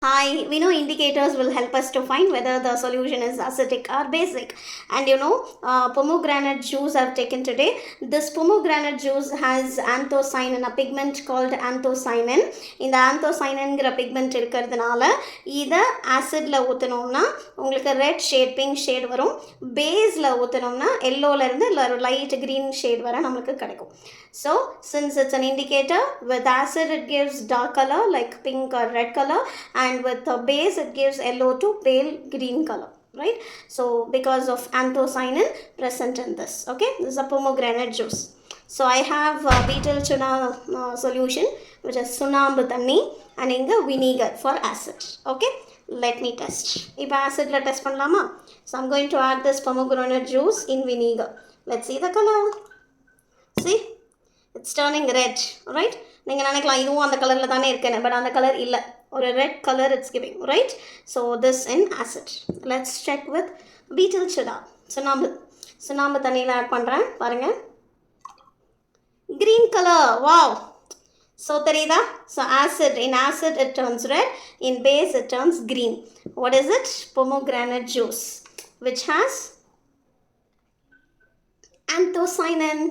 Hi, we know indicators will help us to find whether the solution is acidic or basic. And pomegranate juice I've taken today. This pomegranate juice has anthocyanin, a pigment called anthocyanin. இந்த anthocyaninங்கிற pigment இருக்கிறதுனால இதை ஆசிட்ல ஊற்றினோம்னா உங்களுக்கு red shade pink shade வரும். பேஸில் ஊற்றினோம்னா எல்லோலேருந்து light green shade வர நம்மளுக்கு கிடைக்கும். So, since it's an indicator, with acid it gives dark color like pink or red color, and with a base it gives yellow to pale green color, right? So, because of anthocyanin present in this, okay? This is a pomegranate juice. So, I have beetle tuna solution, which is sunambu thanni, and inga vinegar for acid, okay? Let me test. If acid la test pannalama. So, I'm going to add this pomegranate juice in vinegar. Let's see the color. See? It's turning red, right? நீங்கள் நினைக்கலாம் இதுவும் அந்த கலரில் தானே இருக்கேன்னு, but அந்த colour இல்லை, ஒரு red colour it's giving, right? So this in acid. Let's check with பீட்டில் சுடா. சுண்ணாம்பு தண்ணியில் ஆட் பண்ணுறேன், பாருங்கள். green color, wow! So தெரியுதா? So acid, in acid it turns red, in base it turns green. What is it? Pomegranate juice, which has anthocyanin.